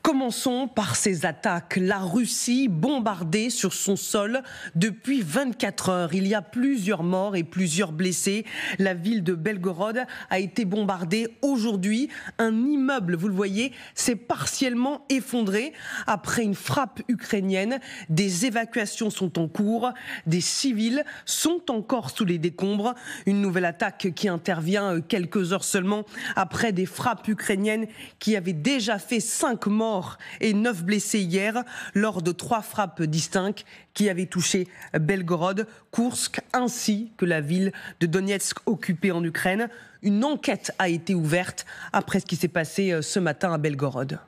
Commençons par ces attaques. La Russie bombardée sur son sol depuis 24 heures. Il y a plusieurs morts et plusieurs blessés. La ville de Belgorod a été bombardée aujourd'hui. Un immeuble, vous le voyez, s'est partiellement effondré après une frappe ukrainienne. Des évacuations sont en cours. Des civils sont encore sous les décombres. Une nouvelle attaque qui intervient quelques heures seulement après des frappes ukrainiennes qui avaient déjà fait 5 morts et 9 blessés hier lors de 3 frappes distinctes qui avaient touché Belgorod, Koursk ainsi que la ville de Donetsk occupée en Ukraine. Une enquête a été ouverte après ce qui s'est passé ce matin à Belgorod.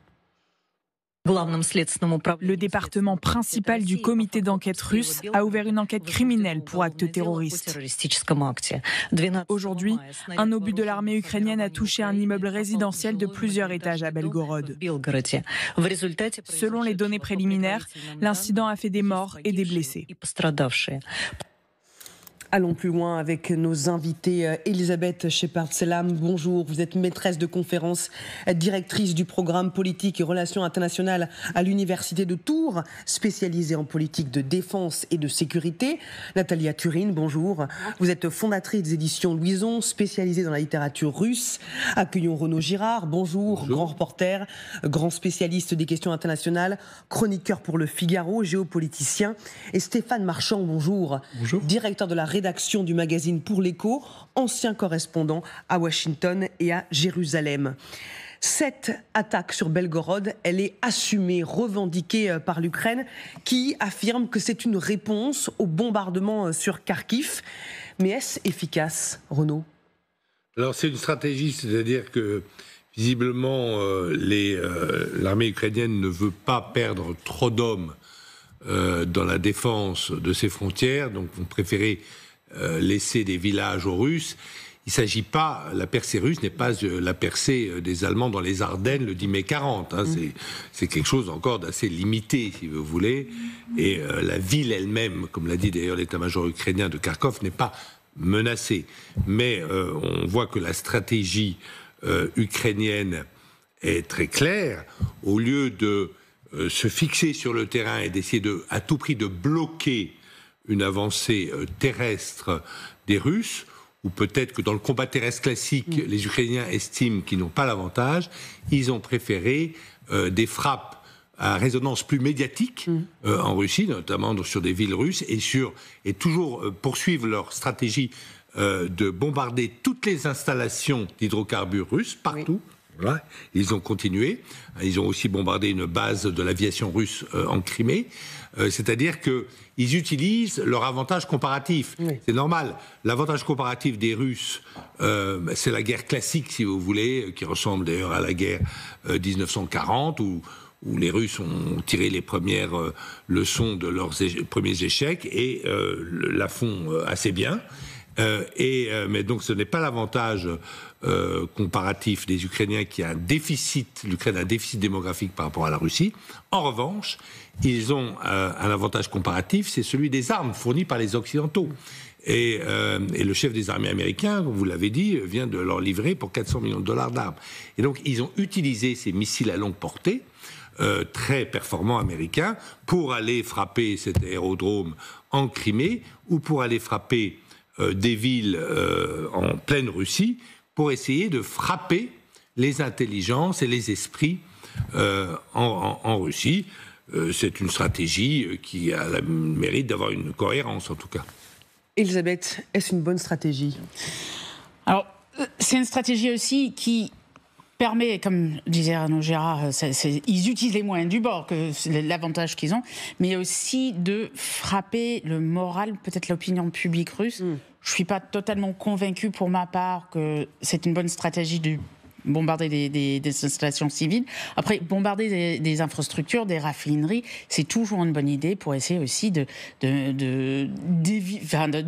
Le département principal du comité d'enquête russe a ouvert une enquête criminelle pour actes terroristes. Aujourd'hui, un obus de l'armée ukrainienne a touché un immeuble résidentiel de plusieurs étages à Belgorod. Selon les données préliminaires, l'incident a fait des morts et des blessés. Allons plus loin avec nos invités. Elisabeth Shepard-Selam, bonjour. Vous êtes maîtresse de conférences, directrice du programme politique et relations internationales à l'université de Tours, spécialisée en politique de défense et de sécurité. Natalia Turine, bonjour. Vous êtes fondatrice des éditions Louison, spécialisée dans la littérature russe. Accueillons Renaud Girard, bonjour. Grand reporter, grand spécialiste des questions internationales, chroniqueur pour Le Figaro, géopoliticien. Et Stéphane Marchand, bonjour. Bonjour. Directeur de la rédaction du magazine Pour l'Écho, ancien correspondant à Washington et à Jérusalem. Cette attaque sur Belgorod, elle est assumée, revendiquée par l'Ukraine, qui affirme que c'est une réponse au bombardement sur Kharkiv. Mais est-ce efficace, Renaud ? Alors c'est une stratégie, c'est-à-dire que visiblement l'armée ukrainienne ne veut pas perdre trop d'hommes dans la défense de ses frontières, donc vont préférer laisser des villages aux Russes. Il s'agit pas, la percée russe n'est pas la percée des Allemands dans les Ardennes le 10 mai 40. C'est quelque chose encore d'assez limité, si vous voulez. Et la ville elle-même, comme l'a dit d'ailleurs l'état-major ukrainien de Kharkov, n'est pas menacée. Mais on voit que la stratégie ukrainienne est très claire. Au lieu de se fixer sur le terrain et d'essayer à tout prix de bloquer une avancée terrestre des Russes, ou peut-être que dans le combat terrestre classique, les Ukrainiens estiment qu'ils n'ont pas l'avantage, ils ont préféré des frappes à résonance plus médiatique en Russie, notamment sur des villes russes, et toujours poursuivre leur stratégie de bombarder toutes les installations d'hydrocarbures russes, partout. Oui. Voilà. Ils ont continué. Ils ont aussi bombardé une base de l'aviation russe en Crimée. C'est-à-dire qu'ils utilisent leur avantage comparatif. Oui. C'est normal. L'avantage comparatif des Russes, c'est la guerre classique, si vous voulez, qui ressemble d'ailleurs à la guerre 1940, où les Russes ont tiré les premières leçons de leurs premiers échecs et la font assez bien. Mais donc ce n'est pas l'avantage comparatif des Ukrainiens qui a un déficit, l'Ukraine a un déficit démographique par rapport à la Russie. En revanche, ils ont un avantage comparatif, c'est celui des armes fournies par les Occidentaux. Et le chef des armées américains, vous l'avez dit, vient de leur livrer pour 400 millions de dollars d'armes. Et donc ils ont utilisé ces missiles à longue portée, très performants américains, pour aller frapper cet aérodrome en Crimée ou pour aller frapper des villes en pleine Russie pour essayer de frapper les intelligences et les esprits en Russie. C'est une stratégie qui a le mérite d'avoir une cohérence, en tout cas. Elisabeth, est-ce une bonne stratégie ? Alors, c'est une stratégie aussi qui permet, comme disait Renaud Girard, ils utilisent les moyens du bord, que c'est l'avantage qu'ils ont, mais aussi de frapper le moral, peut-être l'opinion publique russe. Je ne suis pas totalement convaincue pour ma part que c'est une bonne stratégie de bombarder des installations civiles. Après, bombarder des infrastructures, des raffineries, c'est toujours une bonne idée pour essayer aussi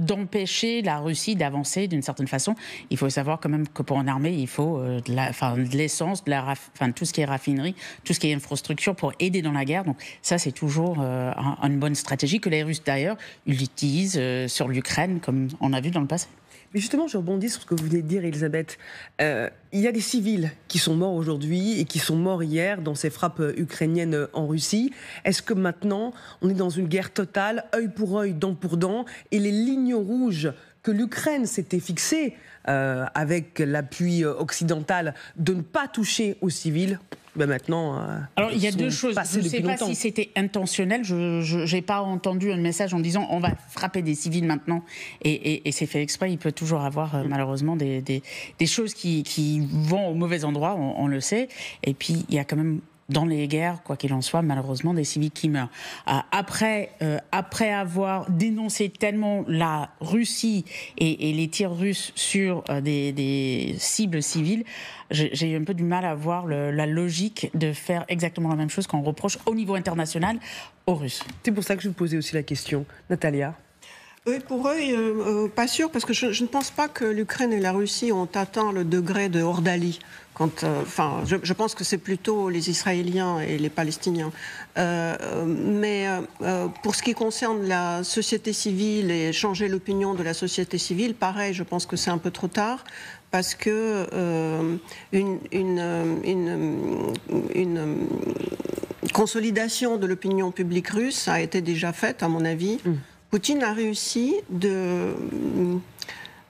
d'empêcher la Russie d'avancer d'une certaine façon. Il faut savoir quand même que pour une armée, il faut de l'essence, tout ce qui est raffinerie, tout ce qui est infrastructure pour aider dans la guerre. Donc ça, c'est toujours une bonne stratégie que les Russes d'ailleurs utilisent sur l'Ukraine, comme on a vu dans le passé. Mais justement, je rebondis sur ce que vous venez de dire, Elisabeth. Il y a des civils qui sont morts aujourd'hui et qui sont morts hier dans ces frappes ukrainiennes en Russie. Est-ce que maintenant, on est dans une guerre totale, œil pour œil, dent pour dent, et les lignes rouges que l'Ukraine s'était fixées avec l'appui occidental de ne pas toucher aux civils, ben maintenant, alors il y a deux choses. Je ne sais pas si c'était intentionnel. Je n'ai pas entendu un message en disant on va frapper des civils maintenant et c'est fait exprès. Il peut toujours avoir malheureusement des choses qui vont au mauvais endroit, on le sait. Et puis il y a quand même dans les guerres, quoi qu'il en soit, malheureusement, des civils qui meurent. Après avoir dénoncé tellement la Russie et les tirs russes sur des cibles civiles, j'ai eu un peu du mal à voir la logique de faire exactement la même chose qu'on reproche au niveau international aux Russes. C'est pour ça que je vous posais aussi la question. Natalia ? Oui, pour eux, pas sûr, parce que je ne pense pas que l'Ukraine et la Russie ont atteint le degré de ordalie. Je pense que c'est plutôt les Israéliens et les Palestiniens. Mais pour ce qui concerne la société civile et changer l'opinion de la société civile, pareil, je pense que c'est un peu trop tard. Parce que une consolidation de l'opinion publique russe a été déjà faite, à mon avis. Poutine a réussi de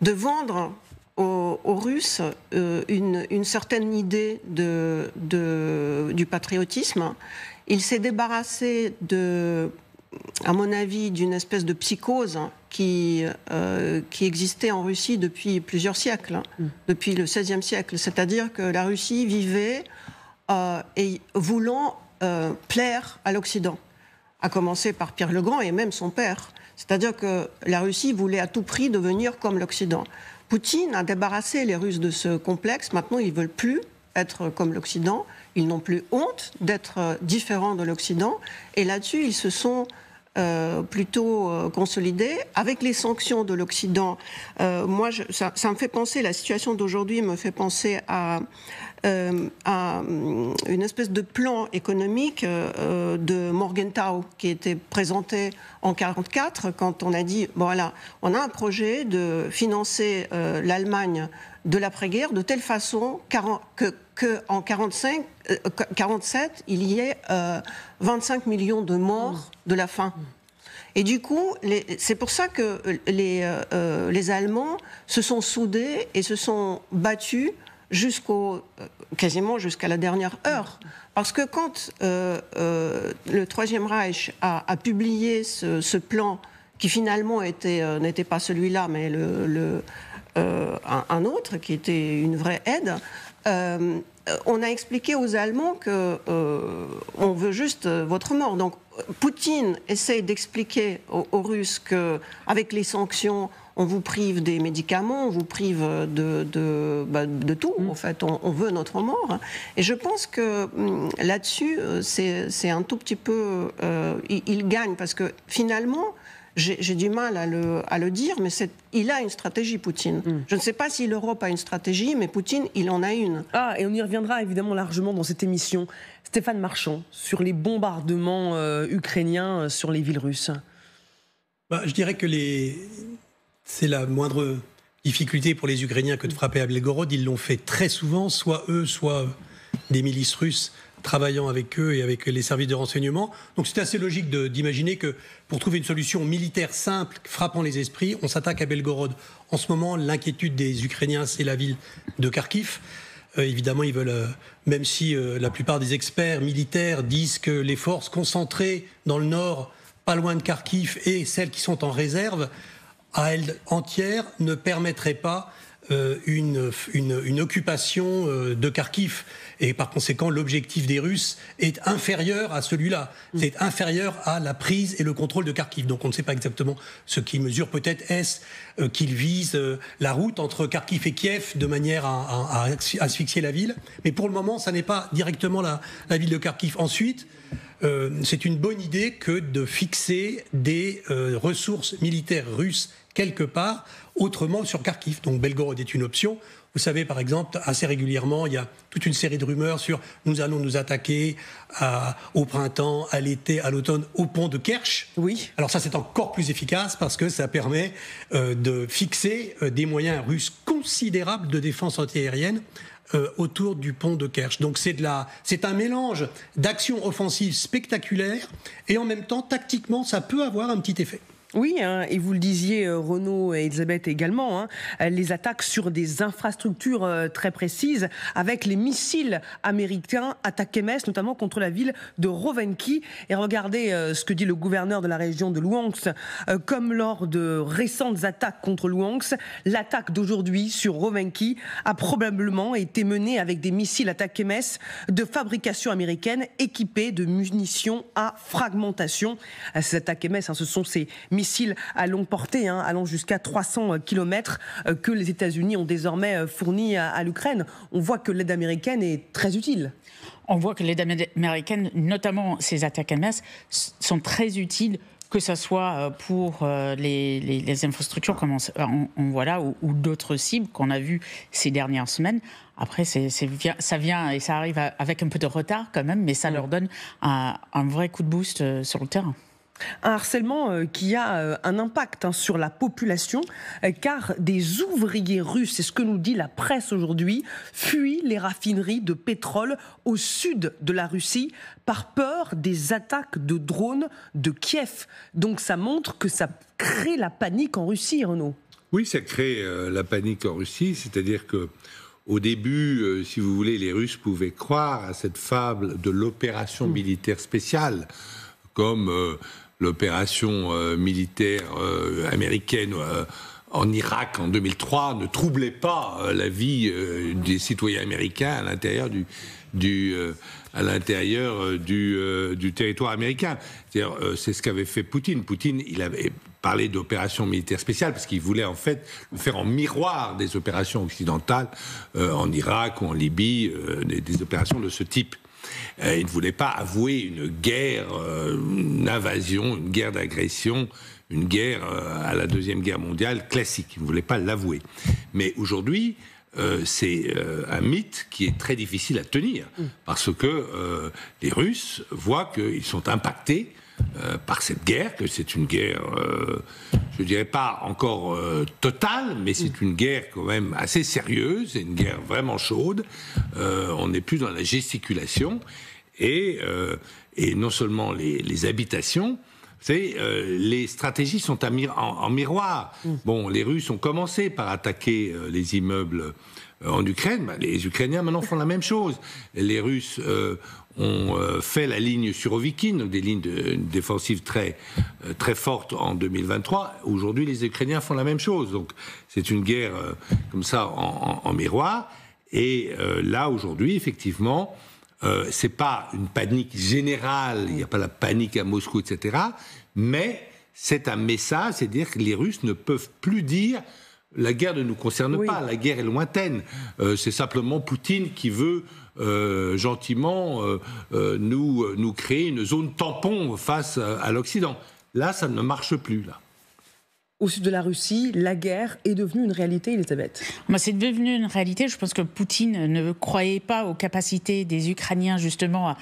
vendre aux Russes une certaine idée du patriotisme. Il s'est débarrassé à mon avis, d'une espèce de psychose qui existait en Russie depuis plusieurs siècles, depuis le XVIe siècle. C'est-à-dire que la Russie vivait et voulant plaire à l'Occident, à commencer par Pierre le Grand et même son père. C'est-à-dire que la Russie voulait à tout prix devenir comme l'Occident. Poutine a débarrassé les Russes de ce complexe. Maintenant, ils ne veulent plus être comme l'Occident. Ils n'ont plus honte d'être différents de l'Occident. Et là-dessus, ils se sont plutôt consolidés. Avec les sanctions de l'Occident, ça me fait penser, la situation d'aujourd'hui me fait penser à une espèce de plan économique de Morgenthau qui était présenté en 1944 quand on a dit, bon voilà, on a un projet de financer l'Allemagne de l'après-guerre de telle façon qu'en 1947, il y ait 25 millions de morts de la faim. Et du coup, c'est pour ça que les Allemands se sont soudés et se sont battus quasiment jusqu'à la dernière heure. Parce que quand le Troisième Reich a publié ce plan, qui finalement n'était pas celui-là, mais un autre, qui était une vraie aide, on a expliqué aux Allemands qu'on veut juste votre mort. Donc Poutine essaie d'expliquer aux Russes qu'avec les sanctions, on vous prive des médicaments, on vous prive de tout, en fait, on veut notre mort. Et je pense que là-dessus, c'est un tout petit peu... il gagne, parce que finalement, j'ai du mal à le dire, mais il a une stratégie, Poutine. Je ne sais pas si l'Europe a une stratégie, mais Poutine, il en a une. Ah, et on y reviendra évidemment largement dans cette émission. Stéphane Marchand, sur les bombardements ukrainiens sur les villes russes. Je dirais que c'est la moindre difficulté pour les Ukrainiens que de frapper à Belgorod. Ils l'ont fait très souvent, soit eux, soit des milices russes travaillant avec eux et avec les services de renseignement. Donc c'est assez logique d'imaginer que pour trouver une solution militaire simple, frappant les esprits, on s'attaque à Belgorod. En ce moment, l'inquiétude des Ukrainiens, c'est la ville de Kharkiv. Évidemment, ils veulent, même si la plupart des experts militaires disent que les forces concentrées dans le nord, pas loin de Kharkiv, et celles qui sont en réserve, à elles entières, ne permettraient pas une occupation de Kharkiv. Et par conséquent, l'objectif des Russes est inférieur à celui-là. C'est inférieur à la prise et le contrôle de Kharkiv. Donc on ne sait pas exactement ce qu'ils mesurent. Peut-être est-ce qu'ils visent la route entre Kharkiv et Kiev de manière à asphyxier la ville. Mais pour le moment, ça n'est pas directement la ville de Kharkiv. Ensuite, c'est une bonne idée que de fixer des ressources militaires russes quelque part, autrement sur Kharkiv. Donc Belgorod est une option. Vous savez, par exemple, assez régulièrement, il y a toute une série de rumeurs sur nous allons nous attaquer au printemps, à l'été, à l'automne, au pont de Kerch. Oui. Alors ça, c'est encore plus efficace parce que ça permet de fixer des moyens russes considérables de défense antiaérienne autour du pont de Kerch. Donc c'est un mélange d'actions offensives spectaculaires et en même temps, tactiquement, ça peut avoir un petit effet. Oui, hein, et vous le disiez, Renaud et Elisabeth également, hein, les attaques sur des infrastructures très précises, avec les missiles américains attaqués Metz, notamment contre la ville de Rovenki. Et regardez ce que dit le gouverneur de la région de Louhansk, comme lors de récentes attaques contre Louhansk, l'attaque d'aujourd'hui sur Rovenki a probablement été menée avec des missiles attaqués Metz de fabrication américaine équipés de munitions à fragmentation. Ces attaques Metz, hein, ce sont ces missiles à longue portée, hein, allant jusqu'à 300 km, que les États-Unis ont désormais fournis à l'Ukraine. On voit que l'aide américaine est très utile. On voit que l'aide américaine, notamment ces attaques à Metz, sont très utiles, que ce soit pour les infrastructures comme on voit là, ou d'autres cibles qu'on a vues ces dernières semaines. Après, ça vient et ça arrive avec un peu de retard quand même, mais ça leur donne un vrai coup de boost sur le terrain. Un harcèlement qui a un impact, hein, sur la population, car des ouvriers russes, c'est ce que nous dit la presse aujourd'hui, fuient les raffineries de pétrole au sud de la Russie par peur des attaques de drones de Kiev. Donc ça montre que ça crée la panique en Russie, Renaud. Oui, ça crée la panique en Russie, c'est-à-dire que au début, si vous voulez, les Russes pouvaient croire à cette fable de l'opération militaire spéciale, comme l'opération militaire américaine en Irak en 2003 ne troublait pas la vie des citoyens américains à l'intérieur du territoire américain. C'est ce qu'avait fait Poutine. Poutine, il avait parlé d'opération militaire spéciale parce qu'il voulait en fait le faire en miroir des opérations occidentales en Irak ou en Libye, des opérations de ce type. Il ne voulait pas avouer une guerre, une invasion, une guerre d'agression, une guerre à la Deuxième Guerre mondiale classique. Il ne voulait pas l'avouer. Mais aujourd'hui, c'est un mythe qui est très difficile à tenir, parce que les Russes voient qu'ils sont impactés par cette guerre, que c'est une guerre, je ne dirais pas encore totale, mais c'est une guerre quand même assez sérieuse, c'est une guerre vraiment chaude. On n'est plus dans la gesticulation, et non seulement les habitations. Vous savez, les stratégies sont en miroir. Bon, les Russes ont commencé par attaquer les immeubles en Ukraine. Les Ukrainiens maintenant font la même chose. Les Russes ont fait la ligne Surovikin, donc des lignes défensives très fortes en 2023. Aujourd'hui, les Ukrainiens font la même chose. Donc, c'est une guerre comme ça en miroir. Et là, aujourd'hui, effectivement, c'est pas une panique générale, il n'y a pas la panique à Moscou, etc. Mais c'est un message, c'est-à-dire que les Russes ne peuvent plus dire la guerre ne nous concerne pas, la guerre est lointaine. C'est simplement Poutine qui veut gentiment nous créer une zone tampon face à l'Occident. Là, ça ne marche plus, là. Au sud de la Russie, la guerre est devenue une réalité, Elisabeth. C'est devenu une réalité. Je pense que Poutine ne croyait pas aux capacités des Ukrainiens, justement, à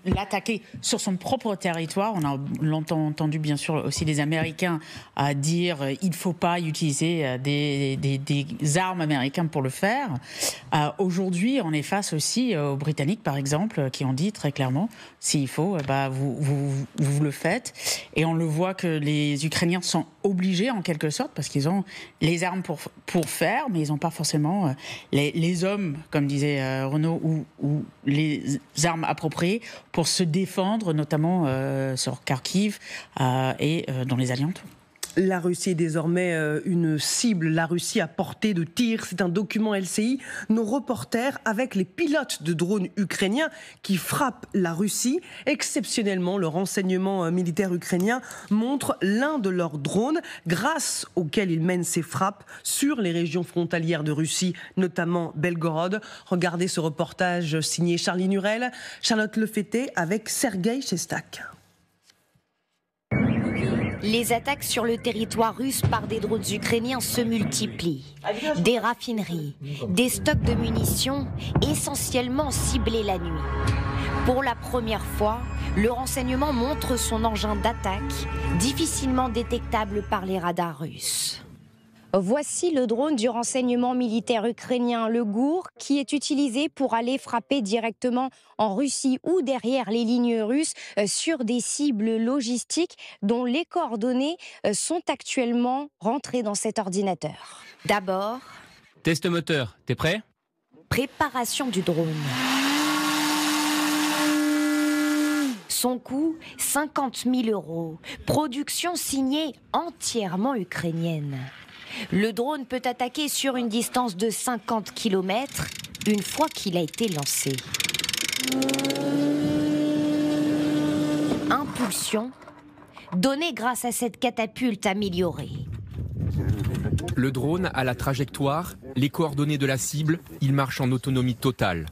l'attaquer sur son propre territoire. On a longtemps entendu, bien sûr, aussi les Américains à dire il ne faut pas utiliser des armes américaines pour le faire. Aujourd'hui, on est face aussi aux Britanniques, par exemple, qui ont dit très clairement s'il faut, vous le faites. Et on le voit que les Ukrainiens sont obligés, en quelque sorte, parce qu'ils ont les armes pour faire, mais ils n'ont pas forcément les hommes, comme disait Renaud, ou les armes appropriées pour se défendre, notamment sur Kharkiv et dans les alentours. La Russie est désormais une cible, la Russie à portée de tir. C'est un document LCI. Nos reporters avec les pilotes de drones ukrainiens qui frappent la Russie. Exceptionnellement, le renseignement militaire ukrainien montre l'un de leurs drones grâce auquel ils mènent ces frappes sur les régions frontalières de Russie, notamment Belgorod. Regardez ce reportage signé Charlie Nurel, Charlotte Lefetté avec Sergueï Chestak. Les attaques sur le territoire russe par des drones ukrainiens se multiplient. Des raffineries, des stocks de munitions, essentiellement ciblés la nuit. Pour la première fois, le renseignement montre son engin d'attaque, difficilement détectable par les radars russes. Voici le drone du renseignement militaire ukrainien, le Gour, qui est utilisé pour aller frapper directement en Russie ou derrière les lignes russes sur des cibles logistiques dont les coordonnées sont actuellement rentrées dans cet ordinateur. D'abord, test moteur, t'es prêt? Préparation du drone. Son coût, 50 000 €. Production signée entièrement ukrainienne. Le drone peut attaquer sur une distance de 50 km une fois qu'il a été lancé. Impulsion, donnée grâce à cette catapulte améliorée. Le drone a la trajectoire, les coordonnées de la cible, il marche en autonomie totale.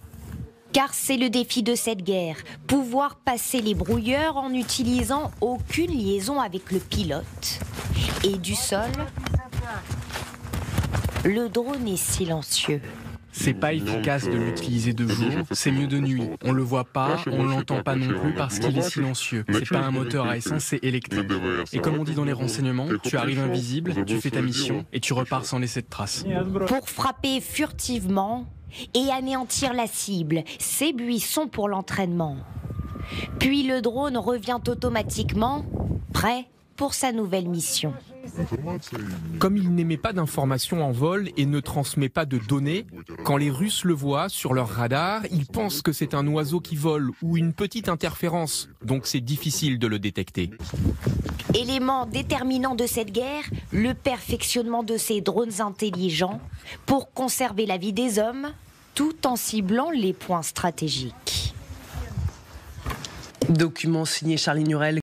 Car c'est le défi de cette guerre, pouvoir passer les brouilleurs en n'utilisant aucune liaison avec le pilote. Et du sol, le drone est silencieux. C'est pas efficace de l'utiliser de jour, c'est mieux de nuit. On le voit pas, on l'entend pas non plus parce qu'il est silencieux. C'est pas un moteur à essence, c'est électrique. Et comme on dit dans les renseignements, tu arrives invisible, tu fais ta mission et tu repars sans laisser de traces. Pour frapper furtivement et anéantir la cible, ces buissons pour l'entraînement. Puis le drone revient automatiquement, prêt pour sa nouvelle mission. Comme il n'émet pas d'informations en vol et ne transmet pas de données, quand les Russes le voient sur leur radar, ils pensent que c'est un oiseau qui vole ou une petite interférence, donc c'est difficile de le détecter. Élément déterminant de cette guerre, le perfectionnement de ces drones intelligents pour conserver la vie des hommes tout en ciblant les points stratégiques. Document signé Charline Hurel.